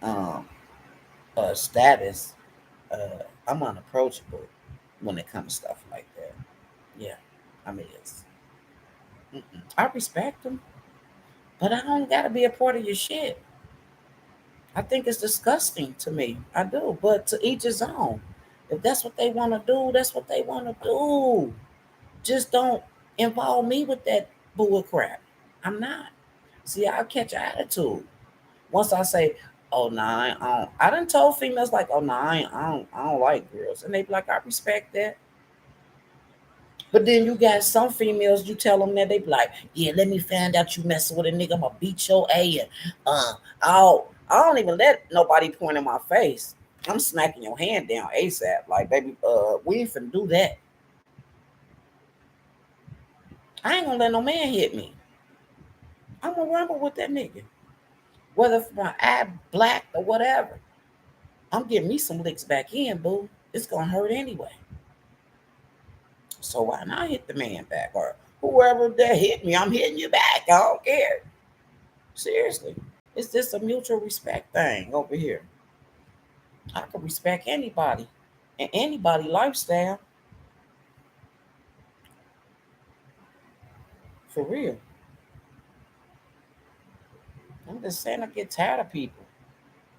[SPEAKER 1] status. I'm unapproachable when it comes to stuff like that. Yeah, I mean I respect them, but I don't gotta be a part of your shit. I think it's disgusting to me. I do, but to each his own. If that's what they want to do, that's what they want to do. Just don't involve me with that bull crap. I'm not. See, I'll catch an attitude once I say, "Oh no, I don't." I done told females like, "Oh no, I don't like girls," and they be like, "I respect that." But then you got some females, you tell them that they be like, "Yeah, let me find out you messing with a nigga. I'ma beat your A and I don't even let nobody point in my face. I'm smacking your hand down ASAP. Like, baby, we ain't finna do that. I ain't gonna let no man hit me. I'm gonna rumble with that nigga. Whether if my eye black or whatever. I'm getting me some licks back in, boo. It's gonna hurt anyway. So why not hit the man back? Or whoever that hit me, I'm hitting you back. I don't care. Seriously. It's just a mutual respect thing over here. I can respect anybody and anybody lifestyle for real. I'm just saying I get tired of people.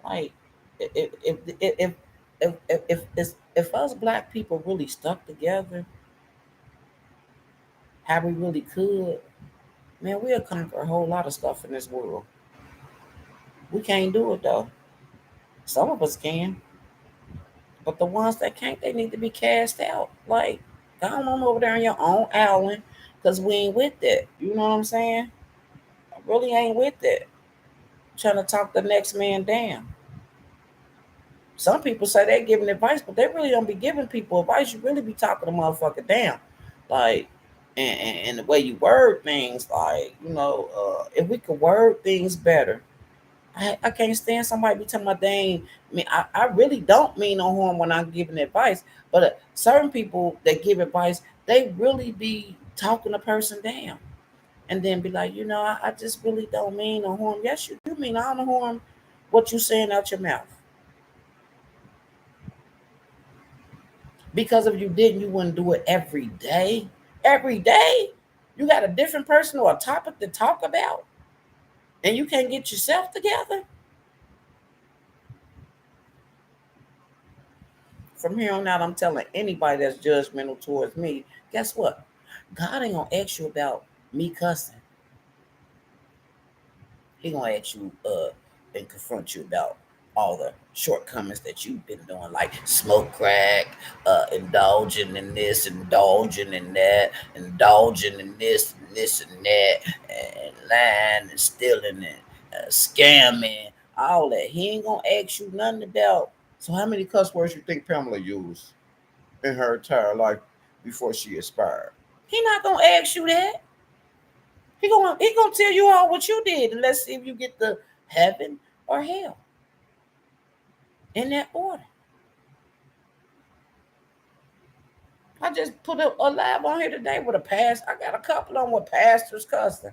[SPEAKER 1] Like if if if if if us black people really stuck together, how we really could, man, we'll conquer a whole lot of stuff in this world. We can't do it though. Some of us can, but the ones that can't, they need to be cast out. Like, go on over there on your own island, cause we ain't with that. You know what I'm saying? I really ain't with that. Trying to talk the next man down. Some people say they're giving advice, but they really don't be giving people advice. You really be talking a motherfucker down, like, and the way you word things, like, if we could word things better, I can't stand somebody be telling my dang. I mean, I really don't mean no harm when I'm giving advice, but certain people that give advice, they really be talking a person down, and then be like, I just really don't mean no harm. Yes, you do mean all the harm. What you saying out your mouth? Because if you didn't, you wouldn't do it every day. Every day, you got a different person or a topic to talk about, and you can't get yourself together. From here on out, I'm telling anybody that's judgmental towards me, guess what? God ain't gonna ask you about me cussing. He gonna ask you and confront you about all the shortcomings that you've been doing, like smoke crack, indulging in this, indulging in that, indulging in this and that, and lying and stealing and scamming, all that. He ain't gonna ask you nothing about. So how many cuss words you think Pamela used in her entire life before she expired? He not gonna ask you that. He gonna tell you all what you did, and let's see if you get to heaven or hell in that order. I just put a live on here today with a past. I got a couple on with pastors cussing.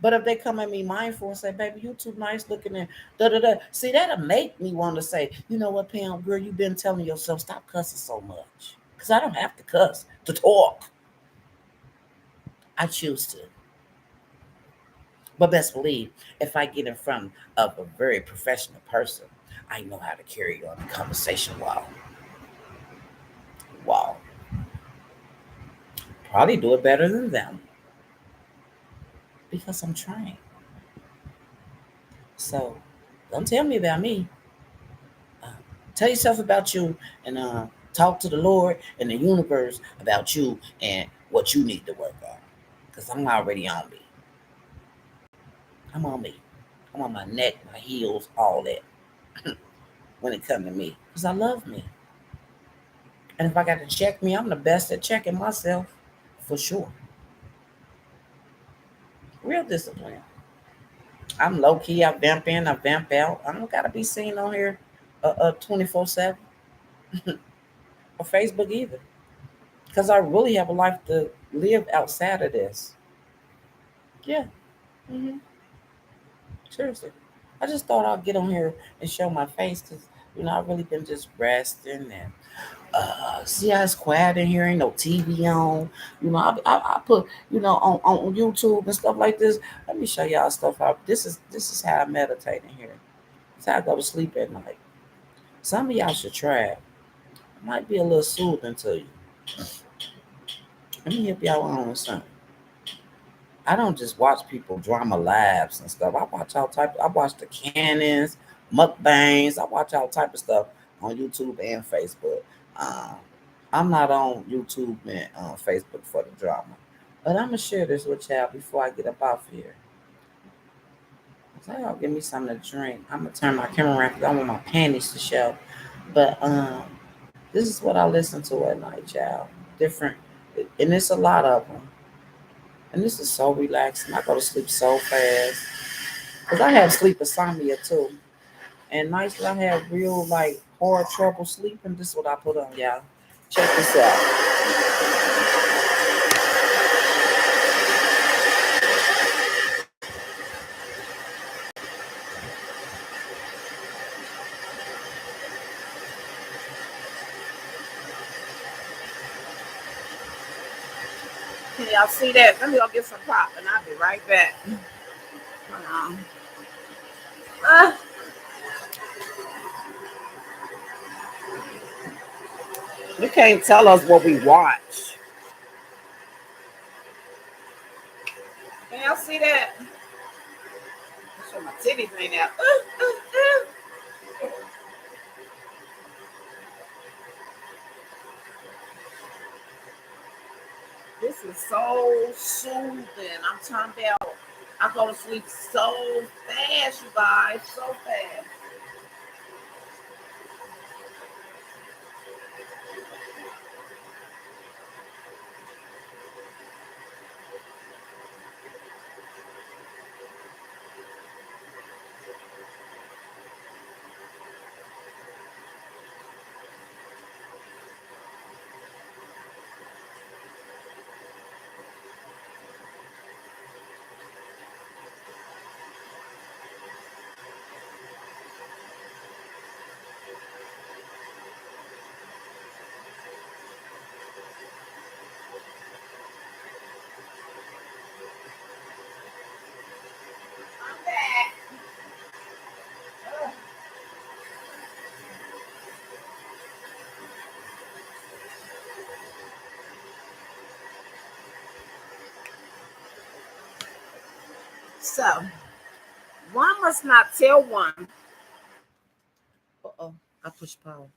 [SPEAKER 1] But if they come at me mindful and say, "Baby, you too nice looking," and da da da, see that'll make me want to say, "You know what, Pam, girl, you've been telling yourself stop cussing so much, because I don't have to cuss to talk. I choose to." But best believe, if I get in front of a very professional person, I know how to carry on the conversation. Wow, wow, probably do it better than them because I'm trying. So don't tell me about me. Uh, Tell yourself about you, and talk to the Lord and the universe about you and what you need to work on. Because I'm already on me. I'm on me. I'm on my neck, my heels, all that when it comes to me. Because I love me. And if I got to check me, I'm the best at checking myself for sure. Real discipline. I'm low key. I vamp in, I vamp out. I don't gotta be seen on here 24/7 or Facebook either, because I really have a life to live outside of this. Yeah, hmm seriously. I just thought I'd get on here and show my face because I've really been just resting and see how it's quiet in here. Ain't no TV on. I put on YouTube and stuff like this. Let me show y'all stuff out. This is how I meditate in here. It's how I go to sleep at night. Some of y'all should try it. It might be a little soothing to you. Let me help y'all on with something. I don't just watch people drama lives and stuff. I watch all type. I watch the cannons, mukbangs. I watch all type of stuff on YouTube and Facebook. Um, I'm not on YouTube and Facebook for the drama, but I'm gonna share this with y'all before I get up off here. So y'all give me something to drink. I'm gonna turn my camera around because I want my panties to show. But this is what I listen to at night, y'all. Different, and it's a lot of them. And this is so relaxing. I go to sleep so fast because I have sleep insomnia too. And nights when I have real like hard trouble sleeping, this is what I put on, y'all. Check this out. Can y'all see that? Let me go get some pop, and I'll be right back. Hold on. Uh, you can't tell us what we watch. Can y'all see that? Make sure my titties ain't out. This is so soothing. I'm talking about. I go to sleep so fast, you guys, so fast. So one must not tell one. Uh-oh, I pushed pause.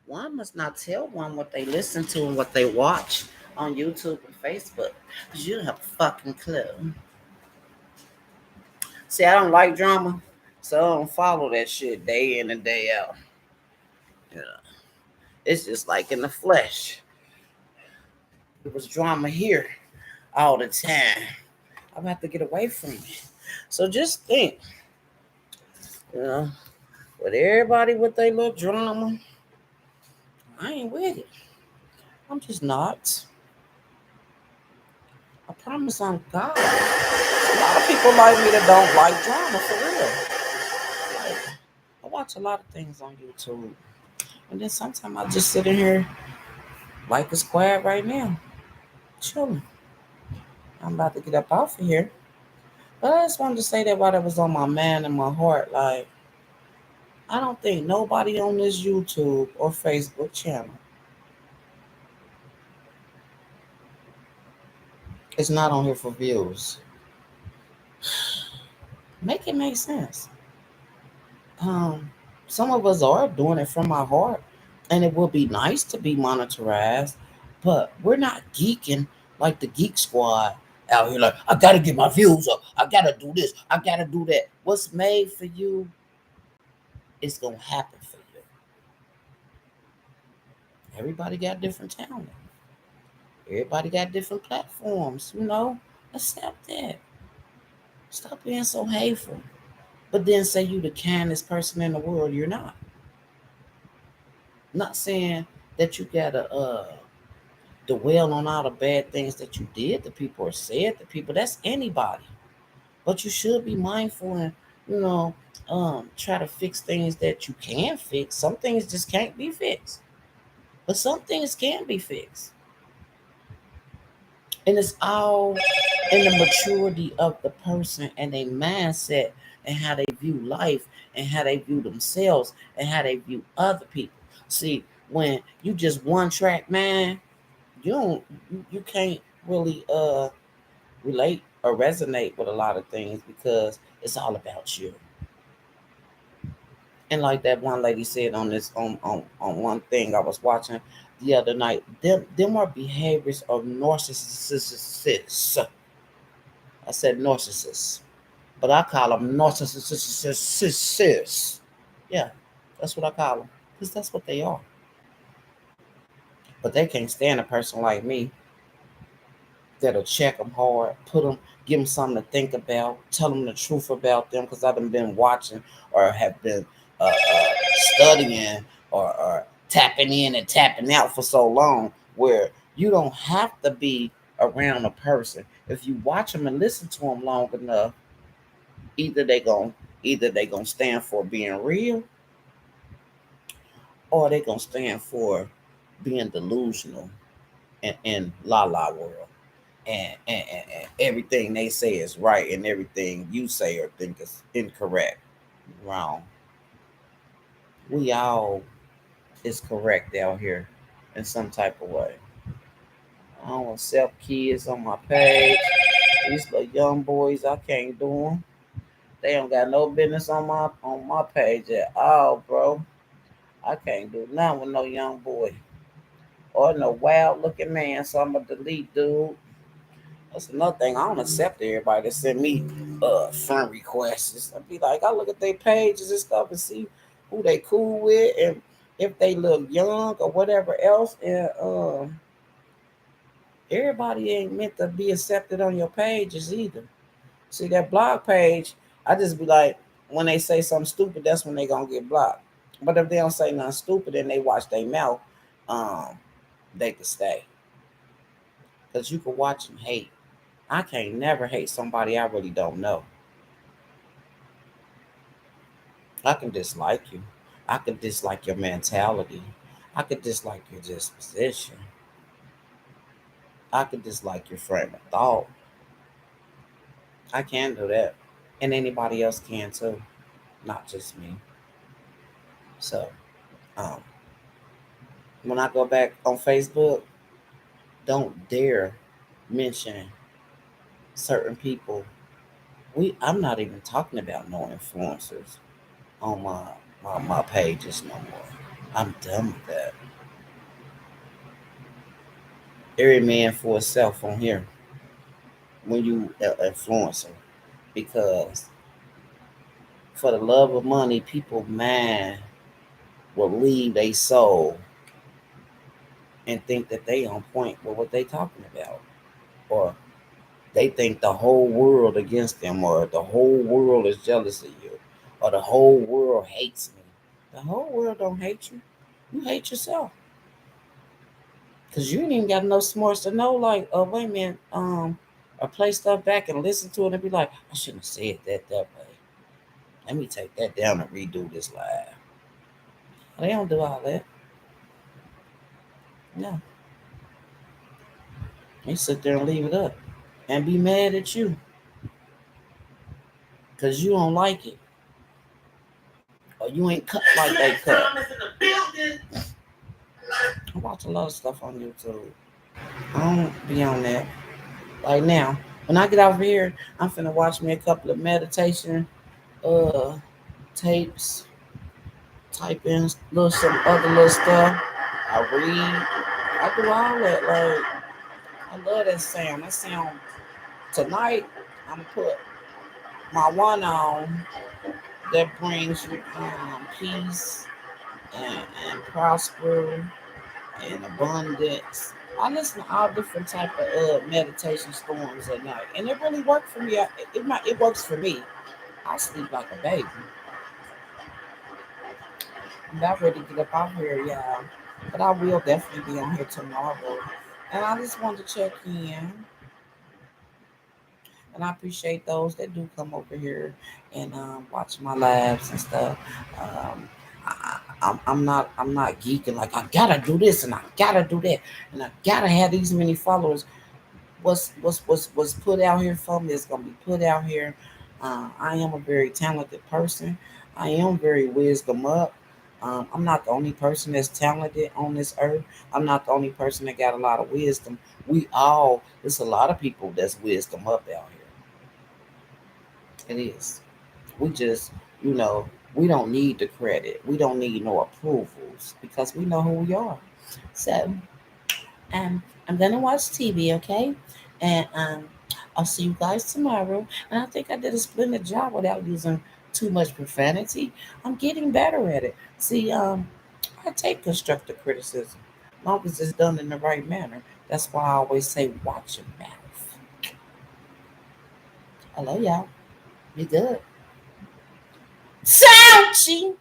[SPEAKER 1] One must not tell one what they listen to and what they watch on YouTube and Facebook, because you don't have a fucking clue. See, I don't like drama, so I don't follow that shit day in and day out. You know, it's just like in the flesh. It was drama here all the time. I'm have to get away from it. So just think, you know, with everybody with their little drama, I ain't with it. I'm just not. I promise on God. A lot of people like me that don't like drama for real. Like, I watch a lot of things on YouTube. And then sometimes I just sit in here like it's quiet right now. Chilling. I'm about to get up off of here. But I just wanted to say that while that was on my mind and my heart, like I don't think nobody on this YouTube or Facebook channel is not on here for views. Make it make sense. Um, some of us are doing it from our heart, and it would be nice to be monetized, but we're not geeking like the Geek Squad out here. Like, I gotta get my views up. I gotta do this. I gotta do that. What's made for you is gonna happen for you. Everybody got different talent. Everybody got different platforms. Accept that. Stop being so hateful. But then say you the kindest person in the world. You're not. Not saying that you gotta dwell on all the bad things that you did to people or said to people. That's anybody. But you should be mindful and, you know, try to fix things that you can fix. Some things just can't be fixed. But some things can be fixed. And it's all in the maturity of the person and their mindset and how they view life and how they view themselves and how they view other people. See, when you just one track man, you can't really relate or resonate with a lot of things because it's all about you. And like that one lady said on this on one thing I was watching the other night, them are behaviors of narcissists. I said narcissists, but I call them narcissists. Yeah, that's what I call them because that's what they are. But they can't stand a person like me that'll check them hard, give them something to think about, tell them the truth about them because I've been watching or have been studying or tapping in and tapping out for so long where you don't have to be around a person. If you watch them and listen to them long enough, either they gonna stand for being real or they gonna stand for being delusional in la la world. And everything they say is right and everything you say or think is incorrect, wrong. We all is correct out here in some type of way. I don't accept kids on my page. These little young boys, I can't do them. They don't got no business on my page at all, bro. I can't do nothing with no young boy or no wild looking man. So I'ma delete, dude. That's another thing. I don't accept everybody that send me friend requests. I'd be like, I look at their pages and stuff and see who they cool with and if they look young or whatever else. And everybody ain't meant to be accepted on your pages either. See that blog page, I just be like, when they say something stupid, that's when they gonna get blocked. But if they don't say nothing stupid and they watch their mouth, um, they can stay. Cause you can watch them hate. I can't never hate somebody I really don't know. I can dislike you. I can dislike your mentality. I could dislike your disposition. I could dislike your frame of thought. I can do that. And anybody else can too, not just me. So, um, when I go back on Facebook, don't dare mention certain people I'm not even talking about no influencers on my pages no more. I'm done with that. Every man for himself on here when you influencer, because for the love of money, people mind will leave their soul and think that they on point with what they talking about, or they think the whole world against them, or the whole world is jealous of you, or the whole world hates me. The whole world don't hate you. You hate yourself. Cause you ain't even got enough smarts to know, like, oh wait a minute, or play stuff back and listen to it and be like, I shouldn't have said that way. Let me take that down and redo this live. They don't do all that. No, they sit there and leave it up and be mad at you because you don't like it, or you ain't cut like they cut. I watch a lot of stuff on YouTube. I don't be on that. Like now, when I get out here, I'm finna watch me a couple of meditation uh tapes, type in little some other little stuff. I read. I do all that. Like I love that sound. That sound tonight. I'm gonna put my one on that brings you peace and prosper and abundance. I listen to all different type of meditation storms at night, and it really worked for me. It works for me. I sleep like a baby. I'm not ready to get up out here, y'all, but I will definitely be on here tomorrow. And I just wanted to check in, and I appreciate those that do come over here and watch my lives and stuff. Um, I'm not geeking like I gotta do this and I gotta do that and I gotta have these many followers. What's put out here for me is gonna be put out here. I am a very talented person. I am very wisdom up. I'm not the only person that's talented on this earth. I'm not the only person that got a lot of wisdom. There's a lot of people that's wisdom up out here. It is. We just, you know, we don't need the credit. We don't need no approvals because we know who we are. So, I'm gonna watch TV, okay? And I'll see you guys tomorrow. And I think I did a splendid job without using too much profanity. I'm getting better at it. See, I take constructive criticism, as long as it's done in the right manner. That's why I always say, watch your mouth. Hello, y'all. Be good. Souchie!